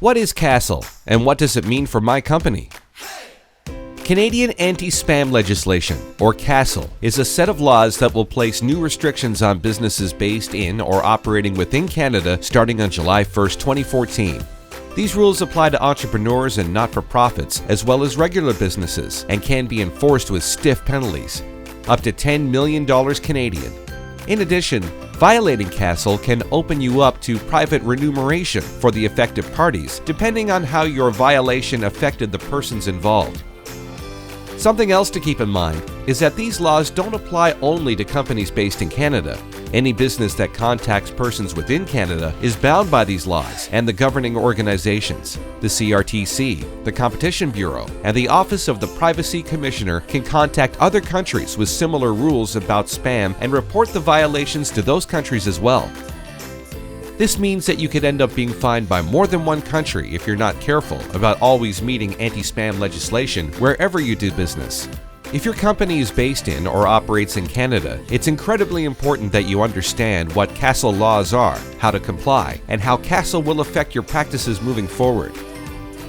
What is CASL, and what does it mean for my company? Canadian Anti-Spam Legislation, or CASL, is a set of laws that will place new restrictions on businesses based in or operating within Canada starting on July 1, 2014. These rules apply to entrepreneurs and not-for-profits, as well as regular businesses, and can be enforced with stiff penalties, up to $10 million Canadian. In addition, violating CASL can open you up to private remuneration for the affected parties, depending on how your violation affected the persons involved. Something else to keep in mind is that these laws don't apply only to companies based in Canada. Any business that contacts persons within Canada is bound by these laws, and the governing organizations, the CRTC, the Competition Bureau, and the Office of the Privacy Commissioner can contact other countries with similar rules about spam and report the violations to those countries as well. This means that you could end up being fined by more than one country if you're not careful about always meeting anti-spam legislation wherever you do business. If your company is based in or operates in Canada, it's incredibly important that you understand what CASL laws are, how to comply, and how CASL will affect your practices moving forward.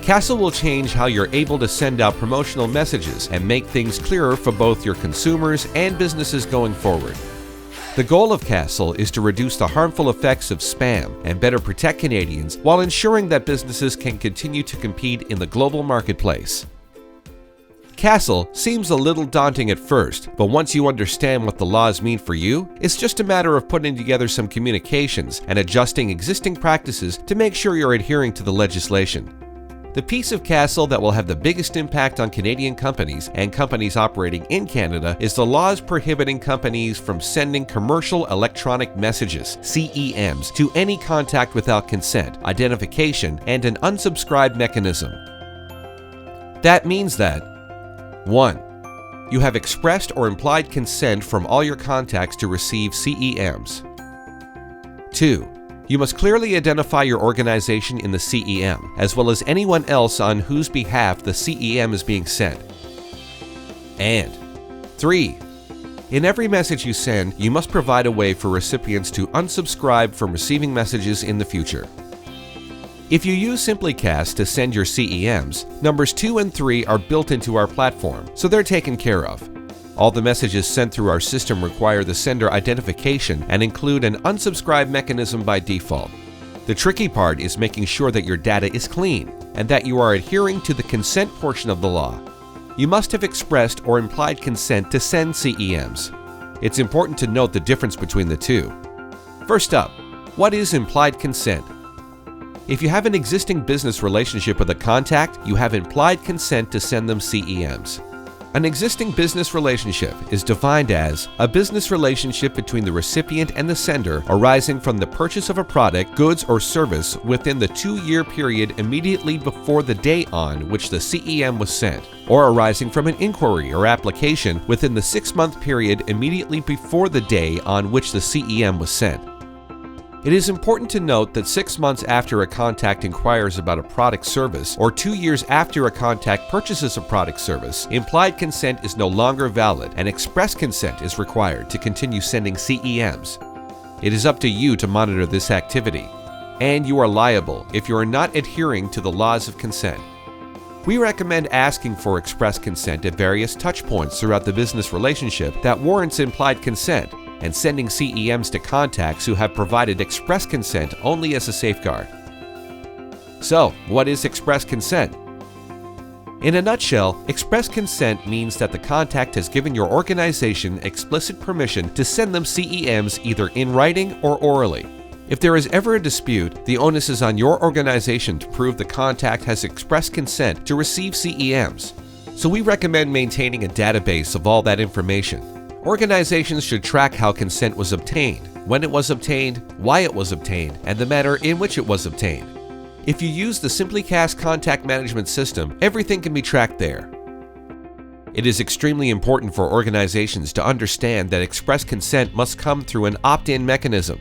CASL will change how you're able to send out promotional messages and make things clearer for both your consumers and businesses going forward. The goal of CASL is to reduce the harmful effects of spam and better protect Canadians while ensuring that businesses can continue to compete in the global marketplace. CASL seems a little daunting at first, but once you understand what the laws mean for you, it's just a matter of putting together some communications and adjusting existing practices to make sure you're adhering to the legislation. The piece of CASL that will have the biggest impact on Canadian companies and companies operating in Canada is the laws prohibiting companies from sending commercial electronic messages, CEMS, to any contact without consent, identification, and an unsubscribe mechanism. That means that 1. You have expressed or implied consent from all your contacts to receive CEMS. 2. You must clearly identify your organization in the CEM, as well as anyone else on whose behalf the CEM is being sent. And 3. In every message you send, you must provide a way for recipients to unsubscribe from receiving messages in the future. If you use SimplyCast to send your CEMs, numbers 2 and 3 are built into our platform, so they're taken care of. All the messages sent through our system require the sender identification and include an unsubscribe mechanism by default. The tricky part is making sure that your data is clean and that you are adhering to the consent portion of the law. You must have expressed or implied consent to send CEMs. It's important to note the difference between the two. First up, what is implied consent? If you have an existing business relationship with a contact, you have implied consent to send them CEMs. An existing business relationship is defined as a business relationship between the recipient and the sender arising from the purchase of a product, goods, or service within the 2-year period immediately before the day on which the CEM was sent, or arising from an inquiry or application within the 6-month period immediately before the day on which the CEM was sent. It is important to note that 6 months after a contact inquires about a product service or 2 years after a contact purchases a product service, implied consent is no longer valid and express consent is required to continue sending CEMs. It is up to you to monitor this activity, and you are liable if you are not adhering to the laws of consent. We recommend asking for express consent at various touchpoints throughout the business relationship that warrants implied consent, and sending CEMs to contacts who have provided express consent only as a safeguard. So, what is express consent? In a nutshell, express consent means that the contact has given your organization explicit permission to send them CEMs either in writing or orally. If there is ever a dispute, the onus is on your organization to prove the contact has expressed consent to receive CEMs. So we recommend maintaining a database of all that information. Organizations should track how consent was obtained, when it was obtained, why it was obtained, and the manner in which it was obtained. If you use the SimplyCast contact management system, everything can be tracked there. It is extremely important for organizations to understand that express consent must come through an opt-in mechanism.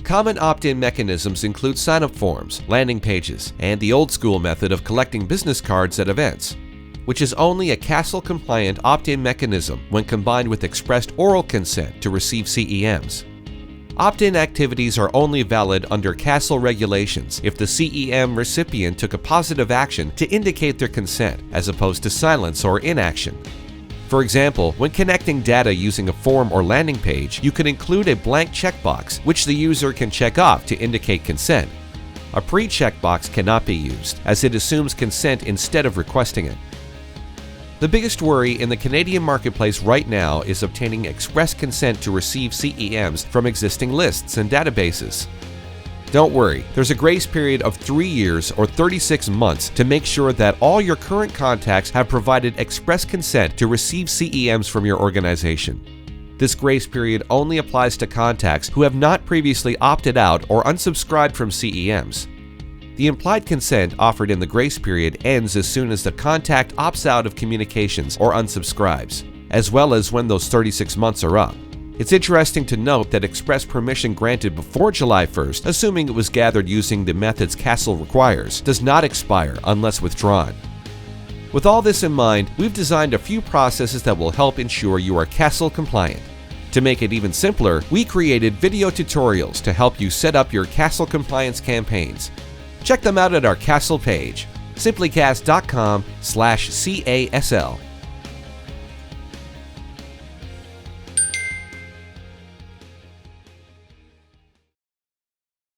Common opt-in mechanisms include sign-up forms, landing pages, and the old-school method of collecting business cards at events, which is only a CASL-compliant opt-in mechanism when combined with expressed oral consent to receive CEMs. Opt-in activities are only valid under CASL regulations if the CEM recipient took a positive action to indicate their consent, as opposed to silence or inaction. For example, when connecting data using a form or landing page, you can include a blank checkbox, which the user can check off to indicate consent. A pre-checkbox cannot be used, as it assumes consent instead of requesting it. The biggest worry in the Canadian marketplace right now is obtaining express consent to receive CEMs from existing lists and databases. Don't worry, there's a grace period of 3 years or 36 months to make sure that all your current contacts have provided express consent to receive CEMs from your organization. This grace period only applies to contacts who have not previously opted out or unsubscribed from CEMs. The implied consent offered in the grace period ends as soon as the contact opts out of communications or unsubscribes, as well as when those 36 months are up. It's interesting to note that express permission granted before July 1st, assuming it was gathered using the methods CASL requires, does not expire unless withdrawn. With all this in mind, we've designed a few processes that will help ensure you are CASL compliant. To make it even simpler, we created video tutorials to help you set up your CASL compliance campaigns. Check them out at our CASL page, simplycast.com/CASL.